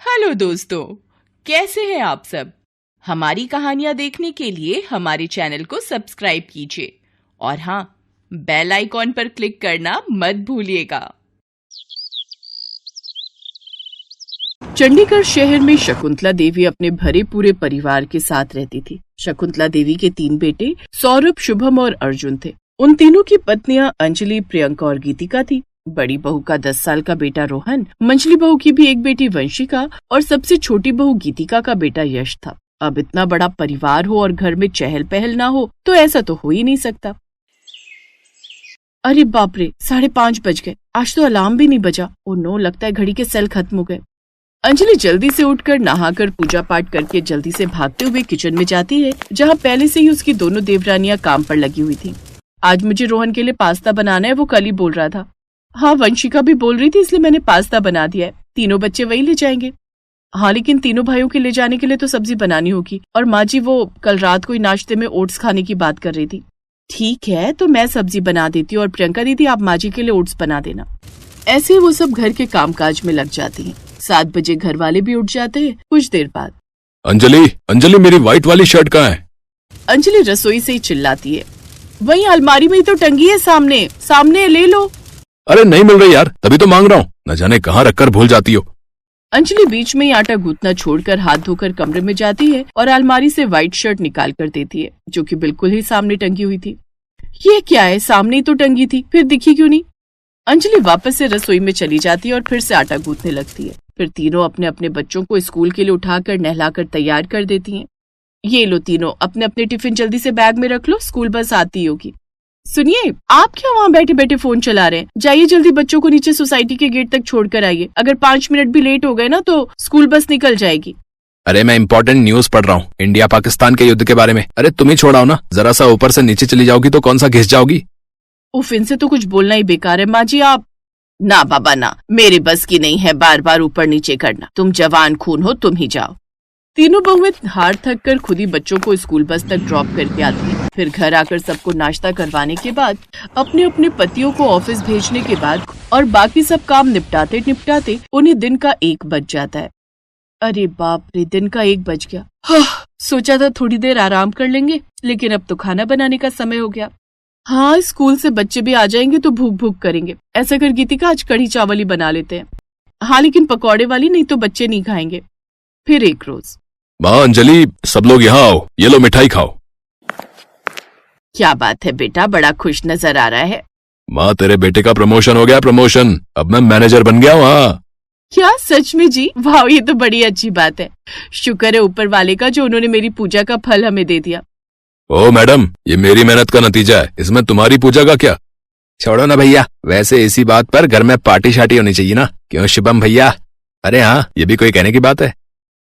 Hello दोस्तों, कैसे हैं आप सब। हमारी कहानियां देखने के लिए हमारे चैनल को सब्सक्राइब कीजिए और हाँ, बेल आइकॉन पर क्लिक करना मत भूलिएगा। चंडीगढ़ शहर में शकुंतला देवी अपने भरे पूरे परिवार के साथ रहती थी। शकुंतला देवी के 3 बेटे सौरभ, शुभम और अर्जुन थे। उन तीनों की पत्नियां अंजलि, प्रियंका और गीतिका थी। बड़ी बहू का 10 साल का बेटा रोहन, मंझली बहू की भी एक बेटी वंशिका और सबसे छोटी बहू गीतिका का बेटा यश था। अब इतना बड़ा परिवार हो और घर में चहल पहल ना हो तो ऐसा तो हो ही नहीं सकता। अरे बाप रे, 5:30 बज गए। आज तो अलार्म भी नहीं बजा। ओ नो, लगता है घड़ी के सेल खत्म हो गए। अंजलि जल्दी से उठकर नहाकर पूजा पाठ करके जल्दी से भागते हुए किचन में जाती है, जहाँ पहले से ही उसकी दोनों देवरानियां काम पर लगी हुई थी। आज मुझे रोहन के लिए पास्ता बनाना है, वो कल ही बोल रहा था। हाँ, वंशिका भी बोल रही थी, इसलिए मैंने पास्ता बना दिया है। तीनों बच्चे वही ले जाएंगे। हाँ, लेकिन तीनों भाइयों के ले जाने के लिए तो सब्जी बनानी होगी। और माँ जी वो कल रात को ही नाश्ते में ओट्स खाने की बात कर रही थी। ठीक है, तो मैं सब्जी बना देती हूँ और प्रियंका दीदी आप माँ जी के लिए ओट्स बना देना। ऐसे वो सब घर के कामकाज में लग जाती हैं। 7 बजे घर वाले भी उठ जाते हैं। कुछ देर बाद अंजलि मेरी व्हाइट वाली शर्ट कहाँ है? अंजलि रसोई से ही चिल्लाती है। वही अलमारी में ही तो टंगी है, सामने ले लो। अरे नहीं मिल रही यार, तभी तो मांग रहा हूँ। न जाने कहाँ रखकर भूल जाती हो। अंजलि बीच में ही आटा गूंथना छोड़कर हाथ धोकर कमरे में जाती है और अलमारी से व्हाइट शर्ट निकाल कर देती है, जो कि बिल्कुल ही सामने टंगी हुई थी। ये क्या है, सामने ही तो टंगी थी, फिर दिखी क्यों नहीं। अंजलि वापस से रसोई में चली जाती है और फिर से आटा गूंथने लगती है। फिर तीनों अपने अपने बच्चों को स्कूल के लिए उठाकर नहलाकर तैयार कर देती हैं। ये लो तीनों, अपने अपने टिफिन जल्दी से बैग में रख लो, स्कूल बस आती होगी। सुनिए, आप क्या वहाँ बैठे बैठे फोन चला रहे हैं? जाइए जल्दी बच्चों को नीचे सोसाइटी के गेट तक छोड़ कर आइए। अगर 5 मिनट भी लेट हो गए ना तो स्कूल बस निकल जाएगी। अरे मैं इम्पोर्टेंट न्यूज पढ़ रहा हूँ, इंडिया पाकिस्तान के युद्ध के बारे में। अरे तुम ही छोड़ाओ ना, जरा सा ऊपर से नीचे चली जाओगी तो कौन सा घिस जाओगी। उफ, इनसे तो कुछ बोलना ही बेकार है। माँ जी आप। ना बाबा ना, मेरे बस की नहीं है बार बार ऊपर नीचे करना। तुम जवान खून हो, तुम ही जाओ। तीनों बहुएं हार थक कर खुद ही बच्चों को स्कूल बस तक ड्रॉप करके आती है। फिर घर आकर सबको नाश्ता करवाने के बाद, अपने अपने पतियों को ऑफिस भेजने के बाद और बाकी सब काम निपटाते निपटाते उन्हें दिन का 1 बज जाता है। अरे बाप रे, दिन का 1 बज गया। सोचा था थोड़ी देर आराम कर लेंगे, लेकिन अब तो खाना बनाने का समय हो गया। हाँ, स्कूल से बच्चे भी आ जाएंगे तो भूख भूख करेंगे। ऐसा कर गीतिका, आज कढ़ी चावल ही बना लेते हैं। हाँ, लेकिन पकौड़े वाली नहीं तो बच्चे नहीं खाएंगे। फिर एक रोज, माँ अंजलि, सब लोग यहाँ आओ, ये लो मिठाई खाओ। क्या बात है बेटा, बड़ा खुश नजर आ रहा है। माँ तेरे बेटे का प्रमोशन हो गया, प्रमोशन। अब मैं मैनेजर बन गया हूँ। हाँ क्या, सच में जी? वाह, ये तो बड़ी अच्छी बात है। शुक्र है ऊपर वाले का जो उन्होंने मेरी पूजा का फल हमें दे दिया। ओ मैडम, ये मेरी मेहनत का नतीजा है, इसमें तुम्हारी पूजा का क्या। छोड़ो ना भैया, वैसे इसी बात पर घर में पार्टी शार्टी होनी चाहिए ना, क्यों शुभम भैया? अरे हाँ, ये भी कोई कहने की बात है।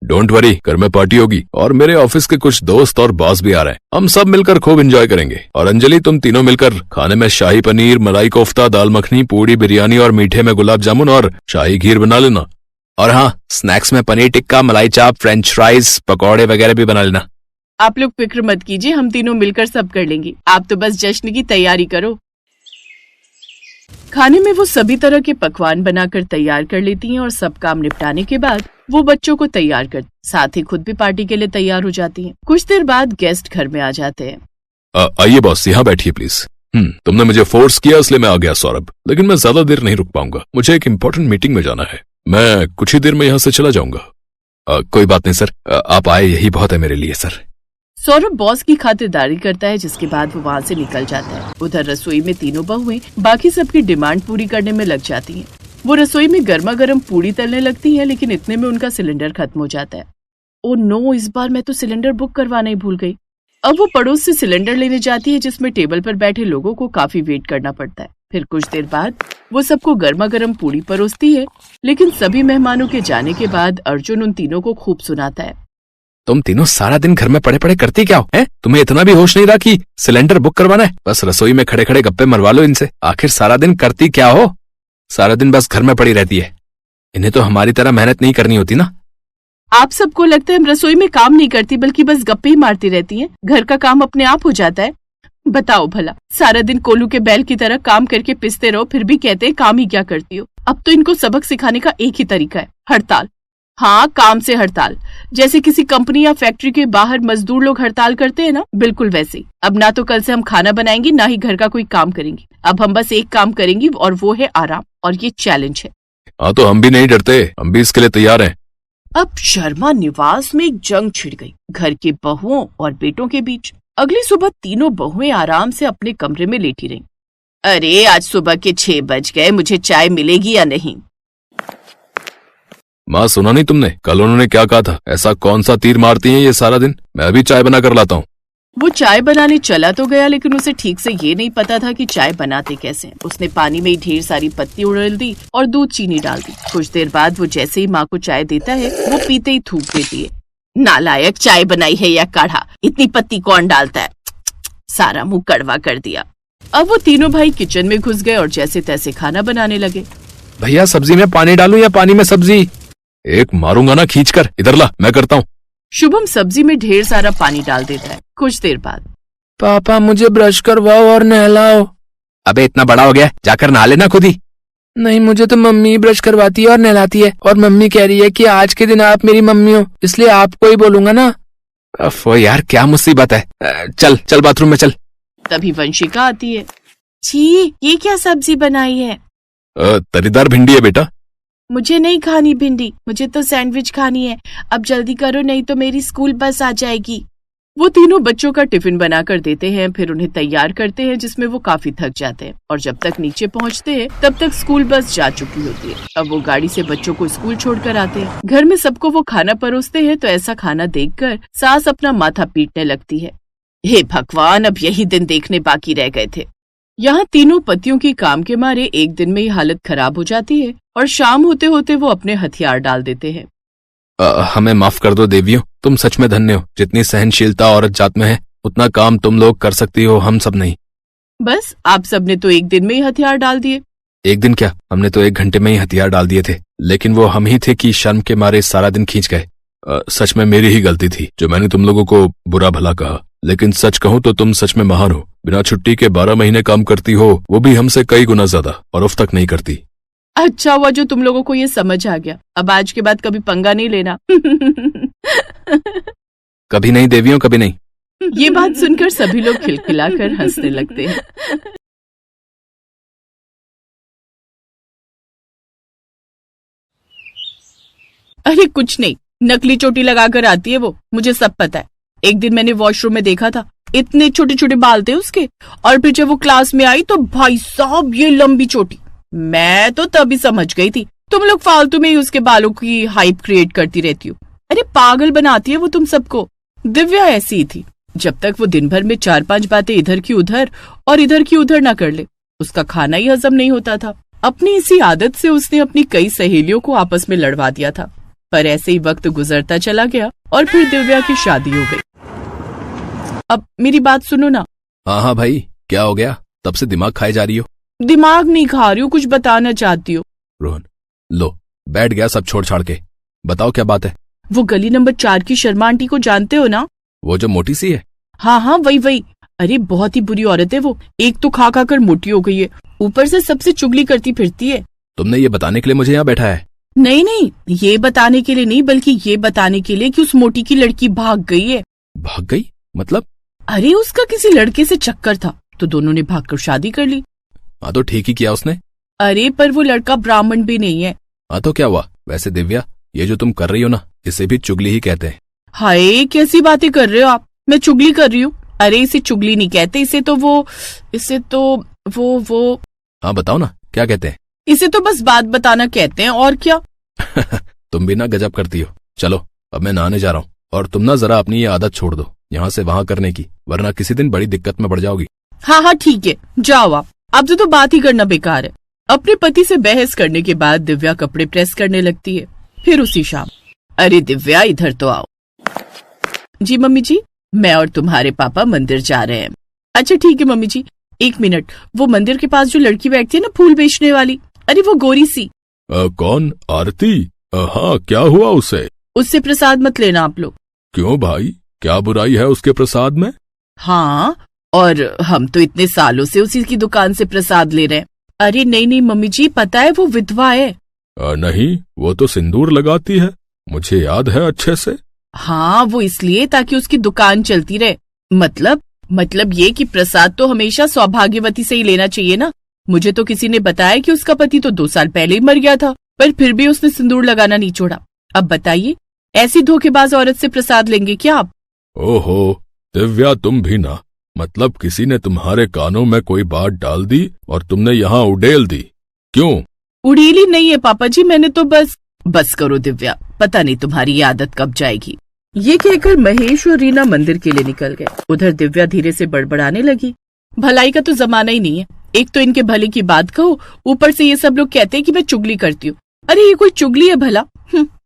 डोंट वरी, घर में पार्टी होगी और मेरे ऑफिस के कुछ दोस्त और बॉस भी आ रहे हैं। हम सब मिलकर खूब एंजॉय करेंगे। और अंजलि, तुम तीनों मिलकर खाने में शाही पनीर, मलाई कोफ्ता, दाल मखनी, पूड़ी, बिरयानी और मीठे में गुलाब जामुन और शाही खीर बना लेना। और हाँ, स्नैक्स में पनीर टिक्का, मलाई चाप, फ्रेंच फ्राइज, पकौड़े वगैरह भी बना लेना। आप लोग फिक्र मत कीजिए, हम तीनों मिलकर सब कर लेंगे। आप तो बस जश्न की तैयारी करो। खाने में वो सभी तरह के पकवान बनाकर तैयार कर लेती हैं और सब काम निपटाने के बाद वो बच्चों को तैयार कर, साथ ही खुद भी पार्टी के लिए तैयार हो जाती हैं। कुछ देर बाद गेस्ट घर में आ जाते हैं। आइए बॉस, यहाँ बैठिए प्लीज। तुमने मुझे फोर्स किया इसलिए मैं आ गया सौरभ, लेकिन मैं ज्यादा देर नहीं रुक पाऊंगा। मुझे एक इम्पोर्टेंट मीटिंग में जाना है। मैं कुछ ही देर में यहाँ से चला जाऊंगा। कोई बात नहीं सर, आप आए यही बहुत है मेरे लिए सर। सौरभ बॉस की खातिरदारी करता है, जिसके बाद वो वहाँ से निकल जाता है। उधर रसोई में तीनों बहुएं बाकी सबकी डिमांड पूरी करने में लग जाती हैं। वो रसोई में गर्मा गर्म पूरी तलने लगती हैं, लेकिन इतने में उनका सिलेंडर खत्म हो जाता है। ओ नो, इस बार मैं तो सिलेंडर बुक करवाना ही भूल गई। अब वो पड़ोस से सिलेंडर लेने जाती है, जिसमें टेबल पर बैठे लोगों को काफी वेट करना पड़ता है। फिर कुछ देर बाद वो सबको गर्मा गर्म पूरी परोसती है, लेकिन सभी मेहमानों के जाने के बाद अर्जुन उन तीनों को खूब सुनाता है। तुम तीनों सारा दिन घर में पड़े पड़े करती क्या हो? हैं? तुम्हें इतना भी होश नहीं रहा कि सिलेंडर बुक करवाना है? बस रसोई में खड़े खड़े गप्पे मरवा लो इनसे। आखिर सारा दिन करती क्या हो? सारा दिन बस घर में पड़ी रहती है। इन्हें तो हमारी तरह मेहनत नहीं करनी होती ना। आप सबको लगता है हम रसोई में काम नहीं करती, बल्कि बस गप्पे ही मारती रहती हैं। घर का काम अपने आप हो जाता है। बताओ भला, सारा दिन कोलू के बैल की तरह काम करके पिसते रहो, फिर भी कहते हैं काम ही क्या करती हो। अब तो इनको सबक सिखाने का एक ही तरीका है, हड़ताल। हाँ, काम से हड़ताल। जैसे किसी कंपनी या फैक्ट्री के बाहर मजदूर लोग हड़ताल करते हैं ना, बिल्कुल वैसे ही। अब ना तो कल से हम खाना बनाएंगे, ना ही घर का कोई काम करेंगे। अब हम बस एक काम करेंगे और वो है आराम, और ये चैलेंज है। हाँ तो हम भी नहीं डरते, हम भी इसके लिए तैयार हैं। अब शर्मा निवास में एक जंग छिड़ गई घर के बहुओं और बेटों के बीच। अगली सुबह तीनों बहुएं आराम से अपने कमरे में लेटी रहीं। अरे आज सुबह के 6 बज गए, मुझे चाय मिलेगी या नहीं? माँ सुना नहीं तुमने? कल उन्होंने क्या कहा था? ऐसा कौन सा तीर मारती हैं ये सारा दिन? मैं अभी चाय बना कर लाता हूँ। वो चाय बनाने चला तो गया, लेकिन उसे ठीक से ये नहीं पता था कि चाय बनाते कैसे हैं। उसने पानी में ढेर सारी पत्ती उड़ेल दी और दूध चीनी डाल दी। कुछ देर बाद वो जैसे ही माँ को चाय देता है, वो पीते ही थूक देती है। नालायक, चाय बनाई है या काढ़ा? इतनी पत्ती कौन डालता है? सारा मुंह कड़वा कर दिया। अब वो तीनों भाई किचन में घुस गए और जैसे तैसे खाना बनाने लगे। भैया सब्जी में पानी डालूं या पानी में सब्जी? एक मारूंगा ना खींचकर। इधर ला, मैं करता हूँ। शुभम सब्जी में ढेर सारा पानी डाल देता है। कुछ देर बाद, पापा मुझे ब्रश करवाओ और नहलाओ। अबे इतना बड़ा हो गया, जाकर नहा लेना खुद ही। नहीं, मुझे तो मम्मी ब्रश करवाती है और नहलाती है, और मम्मी कह रही है कि आज के दिन आप मेरी मम्मी हो, इसलिए आपको ही बोलूंगा ना। अफो यार, क्या मुसीबत है। चल चल बाथरूम में चल। तभी वंशिका आती है। छी, ये क्या सब्जी बनाई है? तरीदार भिंडी है बेटा। मुझे नहीं खानी भिंडी, मुझे तो सैंडविच खानी है। अब जल्दी करो, नहीं तो मेरी स्कूल बस आ जाएगी। वो तीनों बच्चों का टिफिन बना कर देते हैं, फिर उन्हें तैयार करते हैं, जिसमें वो काफी थक जाते हैं। और जब तक नीचे पहुंचते हैं, तब तक स्कूल बस जा चुकी होती है। अब वो गाड़ी से बच्चों को स्कूल छोड़कर आते हैं। घर में सबको वो खाना परोसते हैं, तो ऐसा खाना देखकर सास अपना माथा पीटने लगती है। हे भगवान, अब यही दिन देखने बाकी रह गए थे। यहाँ तीनों पतियों की काम के मारे एक दिन में ही हालत खराब हो जाती है और शाम होते होते वो अपने हथियार डाल देते हैं। हमें माफ कर दो देवियों, तुम सच में धन्य हो। जितनी सहनशीलता औरत जात में है, उतना काम तुम लोग कर सकती हो, हम सब नहीं। बस आप सब ने तो एक दिन में ही हथियार डाल दिए। एक दिन क्या, हमने तो 1 घंटे में ही हथियार डाल दिए थे। लेकिन वो हम ही थे कि शर्म के मारे सारा दिन खींच गए। सच में मेरी ही गलती थी जो मैंने तुम लोगों को बुरा भला कहा। लेकिन सच कहूँ तो तुम सच में महान हो। बिना छुट्टी के 12 महीने काम करती हो, वो भी हमसे कई गुना ज्यादा, और उफ तक नहीं करती। अच्छा हुआ जो तुम लोगों को ये समझ आ गया। अब आज के बाद कभी पंगा नहीं लेना। कभी नहीं देवियों, कभी नहीं। ये बात सुनकर सभी लोग खिलखिलाकर हंसने लगते हैं। अरे कुछ नहीं, नकली चोटी लगाकर आती है वो, मुझे सब पता है। एक दिन मैंने वॉशरूम में देखा था, इतने छोटे छोटे बाल थे उसके, और फिर जब वो क्लास में आई तो भाई साहब ये लंबी चोटी। मैं तो तभी समझ गई थी तुम लोग फालतू में ही उसके बालों की हाइप क्रिएट करती रहती हो। अरे पागल बनाती है वो तुम सबको। दिव्या ऐसी ही थी। जब तक वो दिन भर में 4-5 बातें इधर की उधर और इधर की उधर ना कर ले, उसका खाना ही हजम नहीं होता था। अपनी इसी आदत से उसने अपनी कई सहेलियों को आपस में लड़वा दिया था। पर ऐसे ही वक्त गुजरता चला गया और फिर दिव्या की शादी हो गई। अब मेरी बात सुनो ना। हाँ भाई, क्या हो गया? तब से दिमाग खाए जा रही हो। दिमाग नहीं खा रही हूँ, कुछ बताना चाहती हो। रोहन लो, बैठ गया सब छोड़ छाड़ के। बताओ क्या बात है? वो गली नंबर 4 की शर्मा आंटी को जानते हो ना? वो जो मोटी सी है? हाँ वही। अरे बहुत ही बुरी औरत है वो। एक तो खा खा कर मोटी हो गई है, ऊपर से सबसे चुगली करती फिरती है। तुमने ये बताने के लिए मुझे यहाँ बैठा है? नहीं, ये बताने के लिए नहीं, बल्कि ये बताने के लिए कि उस मोटी की लड़की भाग गई है। भाग गई मतलब? अरे उसका किसी लड़के से चक्कर था, तो दोनों ने भागकर शादी कर ली। हाँ तो ठीक ही किया उसने। अरे पर वो लड़का ब्राह्मण भी नहीं है। हाँ तो क्या हुआ? वैसे दिव्या, ये जो तुम कर रही हो ना, इसे भी चुगली ही कहते हैं। हाय, कैसी बातें कर रहे हो आप? मैं चुगली कर रही हूँ? अरे इसे चुगली नहीं कहते, इसे तो वो हाँ बताओ ना, क्या कहते हैं? इसे तो बस बात बताना कहते हैं, और क्या। तुम भी ना गजब करती हो। चलो अब मैं नहाने जा रहा हूँ, और तुम ना जरा अपनी ये आदत छोड़ दो यहाँ से वहां करने की, वरना किसी दिन बड़ी दिक्कत में पड़ जाओगी। हाँ ठीक है, जाओ आप। अब तो बात ही करना बेकार है। अपने पति से बहस करने के बाद दिव्या कपड़े प्रेस करने लगती है। फिर उसी शाम, अरे दिव्या इधर तो आओ। जी मम्मी जी, मैं और तुम्हारे पापा मंदिर जा रहे हैं। अच्छा ठीक है मम्मी जी, 1 मिनट। वो मंदिर के पास जो लड़की बैठती है ना, फूल बेचने वाली, अरे वो गोरी सी। कौन? आरती? हाँ, क्या हुआ उसे? उससे प्रसाद मत लेना आप लोग। क्यों भाई, क्या बुराई है उसके प्रसाद में? हाँ, और हम तो इतने सालों से उसी की दुकान से प्रसाद ले रहे हैं। अरे नहीं मम्मी जी, पता है वो विधवा है। नहीं, वो तो सिंदूर लगाती है। मुझे याद है अच्छे से। हाँ, वो इसलिए ताकि उसकी दुकान चलती रहे। मतलब ये कि प्रसाद तो हमेशा सौभाग्यवती से ही लेना चाहिए ना। मुझे तो किसी ने बताया कि उसका पति तो 2 साल पहले ही मर गया था, पर फिर भी उसने सिंदूर लगाना नहीं छोड़ा। अब बताइए, ऐसी धोखेबाज औरत से प्रसाद लेंगे क्या आप? ओहो दिव्या, तुम भी ना। मतलब किसी ने तुम्हारे कानों में कोई बात डाल दी और तुमने यहाँ उड़ेल दी। क्यों? उड़ीली नहीं है पापा जी, मैंने तो बस करो दिव्या, पता नहीं तुम्हारी ये आदत कब जाएगी। ये कहकर महेश और रीना मंदिर के लिए निकल गए। उधर दिव्या धीरे से बड़बड़ाने लगी। भलाई का तो जमाना ही नहीं है। एक तो इनके भले की बात कहो, ऊपर से ये सब लोग कहते हैं कि मैं चुगली करती हूँ। अरे ये कोई चुगली है भला?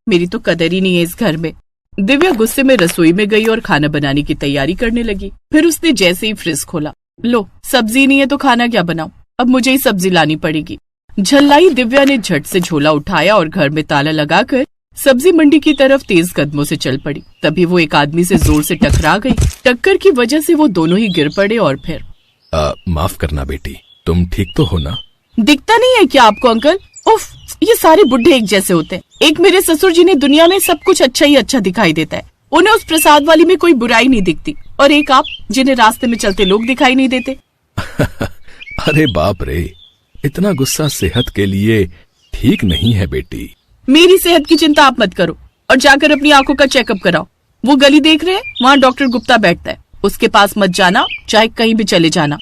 मेरी तो कदर ही नहीं है इस घर में। दिव्या गुस्से में रसोई में गई और खाना बनाने की तैयारी करने लगी। फिर उसने जैसे ही फ्रिज खोला, लो सब्जी नहीं है तो खाना क्या बनाऊं, अब मुझे ही सब्जी लानी पड़ेगी। झल्लाई दिव्या ने झट से झोला उठाया और घर में ताला लगाकर सब्जी मंडी की तरफ तेज कदमों से चल पड़ी। तभी वो एक आदमी से जोर से टकरा गई। टक्कर की वजह से वो दोनों ही गिर पड़े और फिर माफ करना बेटी, तुम ठीक तो हो ना? दिखता नहीं है क्या आपको अंकल? उफ, ये सारे बुढ़े एक जैसे होते हैं। एक मेरे ससुर जी ने दुनिया में सब कुछ अच्छा ही अच्छा दिखाई देता है, उन्हें उस प्रसाद वाली में कोई बुराई नहीं दिखती, और एक आप जिन्हें रास्ते में चलते लोग दिखाई नहीं देते। अरे बाप रे, इतना गुस्सा सेहत के लिए ठीक नहीं है बेटी। मेरी सेहत की चिंता आप मत करो और जाकर अपनी आंखों का चेकअप कराओ। वो गली देख रहे हैं, वहाँ डॉक्टर गुप्ता बैठता है, उसके पास मत जाना, चाहे कहीं भी चले जाना।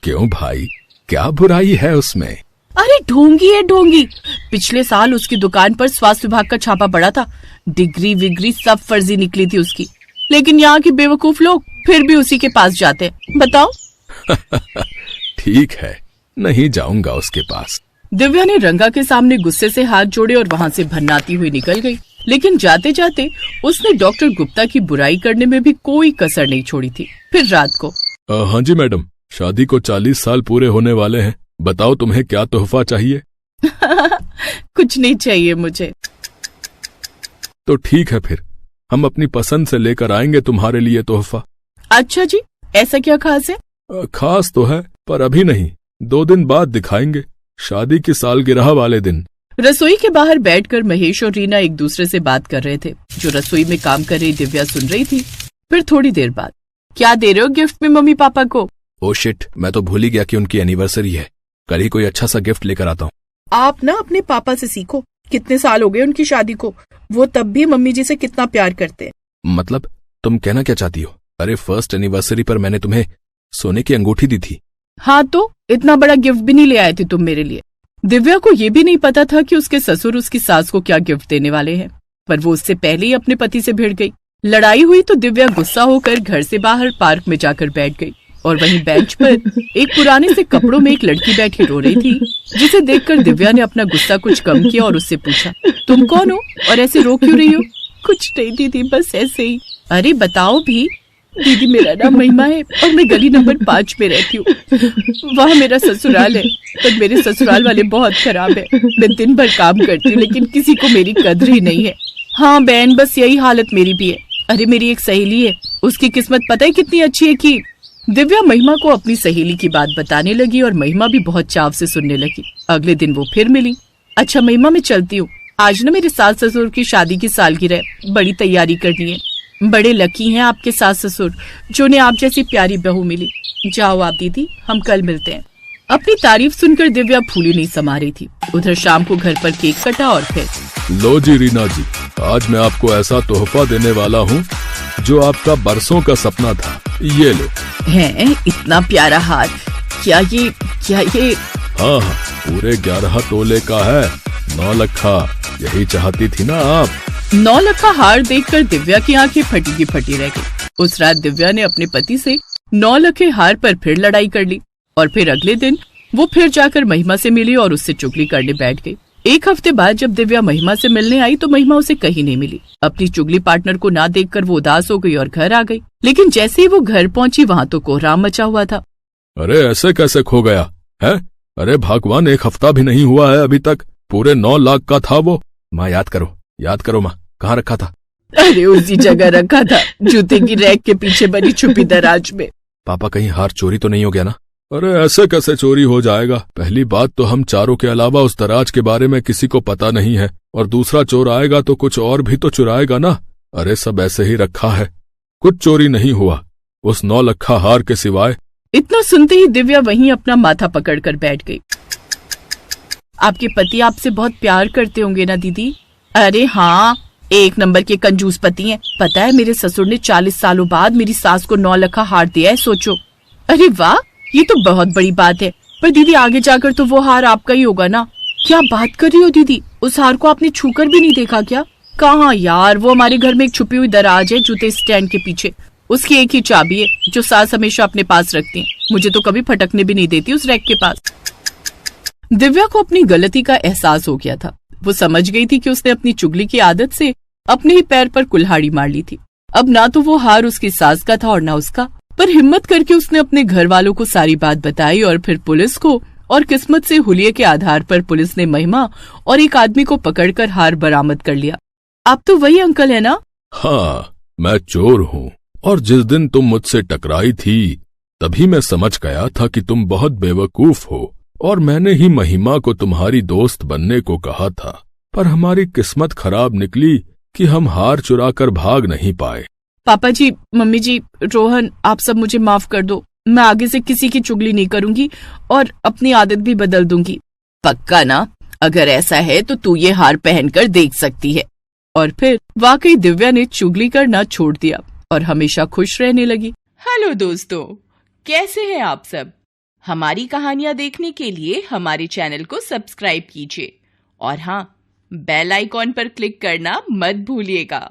क्यों भाई, क्या बुराई है उसमें? अरे ढोंगी है ढोंगी। पिछले साल उसकी दुकान पर स्वास्थ्य विभाग का छापा पड़ा था। डिग्री विग्री सब फर्जी निकली थी उसकी, लेकिन यहाँ के बेवकूफ लोग फिर भी उसी के पास जाते हैं। बताओ। ठीक है, नहीं जाऊंगा उसके पास। दिव्या ने रंगा के सामने गुस्से से हाथ जोड़े और वहाँ से भन्नाती हुई निकल गई। लेकिन जाते जाते उसने डॉक्टर गुप्ता की बुराई करने में भी कोई कसर नहीं छोड़ी थी। फिर रात को, हाँ जी मैडम, शादी को 40 साल पूरे होने वाले हैं, बताओ तुम्हें क्या तोहफा चाहिए? कुछ नहीं चाहिए मुझे। तो ठीक है, फिर हम अपनी पसंद से लेकर आएंगे तुम्हारे लिए तोहफा। अच्छा जी, ऐसा क्या खास है? खास तो है, पर अभी नहीं, 2 दिन बाद दिखाएंगे, शादी की सालगिरह वाले दिन। रसोई के बाहर बैठकर महेश और रीना एक दूसरे से बात कर रहे थे। जो रसोई में काम कर रही दिव्या सुन रही थी। फिर थोड़ी देर बाद, क्या दे रहे हो गिफ्ट में मम्मी पापा को? ओ शिट, मैं तो भूल ही गया कि उनकी एनिवर्सरी है। कल ही कोई अच्छा सा गिफ्ट लेकर आता हूँ। आप ना अपने पापा से सीखो, कितने साल हो गए उनकी शादी को, वो तब भी मम्मी जी से कितना प्यार करते हैं। मतलब तुम कहना क्या चाहती हो? अरे फर्स्ट एनिवर्सरी पर मैंने तुम्हें सोने की अंगूठी दी थी। हाँ, तो इतना बड़ा गिफ्ट भी नहीं ले आए थे तुम मेरे लिए। दिव्या को ये भी नहीं पता था कि उसके ससुर उसकी सास को क्या गिफ्ट देने वाले हैं, पर वो उससे पहले ही अपने पति से भिड़ गई। लड़ाई हुई तो दिव्या गुस्सा होकर घर से बाहर पार्क में जाकर बैठ गई और वहीं बेंच पर एक पुराने से कपड़ों में एक लड़की बैठी रो रही थी, जिसे देखकर दिव्या ने अपना गुस्सा कुछ कम किया और उससे पूछा, तुम कौन हो और ऐसे रो क्यों रही हो? कुछ नहीं दीदी, बस ऐसे ही। अरे बताओ भी। दीदी, मेरा नाम महिमा है और मैं गली नंबर 5 में रहती हूँ। वहाँ मेरा ससुराल है, पर मेरे ससुराल वाले बहुत खराब है। मैं दिन भर काम करती हूँ लेकिन किसी को मेरी कद्र ही नहीं है। हाँ बहन, बस यही हालत मेरी भी है। अरे मेरी एक सहेली है, उसकी किस्मत पता है कितनी अच्छी है कि। दिव्या महिमा को अपनी सहेली की बात बताने लगी और महिमा भी बहुत चाव से सुनने लगी। अगले दिन वो फिर मिली। अच्छा महिमा, मैं चलती हूँ, आज ना मेरे सास ससुर की शादी की सालगिरह, बड़ी तैयारी करनी है। बड़े लकी हैं आपके सास ससुर, जो ने आप जैसी प्यारी बहू मिली। जाओ आप दीदी, हम कल मिलते हैं। अपनी तारीफ सुनकर दिव्या फूली नहीं समा रही थी। उधर शाम को घर पर केक कटा और फिर, लो जी रीना जी, आज मैं आपको ऐसा तोहफा देने वाला हूँ जो आपका बरसों का सपना था। ये लो। है इतना प्यारा हार, क्या ये? हाँ, पूरे 11 तोले का है, 9 लखा। यही चाहती थी ना आप? 9 लखा हार देखकर दिव्या की आंखें फटी की फटी रह गई। उस रात दिव्या ने अपने पति से 9 लखे हार पर फिर लड़ाई कर ली और फिर अगले दिन वो फिर जाकर महिमा से मिली और उससे चुगली करने बैठ गई। 1 हफ्ते बाद जब दिव्या महिमा से मिलने आई तो महिमा उसे कहीं नहीं मिली। अपनी चुगली पार्टनर को ना देखकर वो उदास हो गई और घर आ गई। लेकिन जैसे ही वो घर पहुंची वहाँ तो कोहराम मचा हुआ था। अरे ऐसे कैसे खो गया है? अरे भगवान, 1 हफ्ता भी नहीं हुआ है अभी तक, पूरे 9 लाख का था वो। माँ याद करो माँ, कहाँ रखा था? अरे उसी जगह रखा था, जूते की रैक के पीछे बनी छुपी दराज में। पापा, कहीं हार चोरी तो नहीं हो गया ना? अरे ऐसे कैसे चोरी हो जाएगा? पहली बात तो हम चारों के अलावा उस दराज के बारे में किसी को पता नहीं है, और दूसरा चोर आएगा तो कुछ और भी तो चुराएगा ना। अरे सब ऐसे ही रखा है, कुछ चोरी नहीं हुआ उस 9 लखा हार के सिवाय। इतना सुनते ही दिव्या वहीं अपना माथा पकड़कर बैठ गई। आपके पति आपसे बहुत प्यार करते होंगे ना दीदी? अरे हाँ, 1 नंबर के कंजूस पति हैं। पता है मेरे ससुर ने 40 सालों बाद मेरी सास को 9 लखा हार दिया है, सोचो। अरे वाह, ये तो बहुत बड़ी बात है। पर दीदी आगे जाकर तो वो हार आपका ही होगा ना? क्या बात कर रही हो दीदी? उस हार को आपने छूकर भी नहीं देखा क्या? कहाँ यार, वो हमारे घर में एक छुपी हुई दराज है जूते स्टैंड के पीछे। उसकी एक ही चाबी है जो सास हमेशा अपने पास रखती है। मुझे तो कभी फटकने भी नहीं देती उस रैक के पास। दिव्या को अपनी गलती का एहसास हो गया था। वो समझ गई थी कि उसने अपनी चुगली की आदत से अपने ही पैर पर कुल्हाड़ी मार ली थी। अब ना तो वो हार उसकी सास का था और ना उसका। पर हिम्मत करके उसने अपने घर वालों को सारी बात बताई और फिर पुलिस को, और किस्मत से हुलिये के आधार पर पुलिस ने महिमा और एक आदमी को पकड़कर हार बरामद कर लिया। आप तो वही अंकल है ना? हाँ, मैं चोर हूँ, और जिस दिन तुम मुझसे टकराई थी तभी मैं समझ गया था कि तुम बहुत बेवकूफ हो, और मैंने ही महिमा को तुम्हारी दोस्त बनने को कहा था। पर हमारी किस्मत खराब निकली कि हम हार चुरा कर भाग नहीं पाए। पापा जी, मम्मी जी, रोहन, आप सब मुझे माफ कर दो। मैं आगे से किसी की चुगली नहीं करूंगी और अपनी आदत भी बदल दूंगी। पक्का ना? अगर ऐसा है तो तू ये हार पहनकर देख सकती है। और फिर वाकई दिव्या ने चुगली करना छोड़ दिया और हमेशा खुश रहने लगी। हेलो दोस्तों, कैसे हैं आप सब? हमारी कहानियां देखने के लिए हमारे चैनल को सब्सक्राइब कीजिए और हाँ, बेल आइकॉन पर क्लिक करना मत भूलिएगा।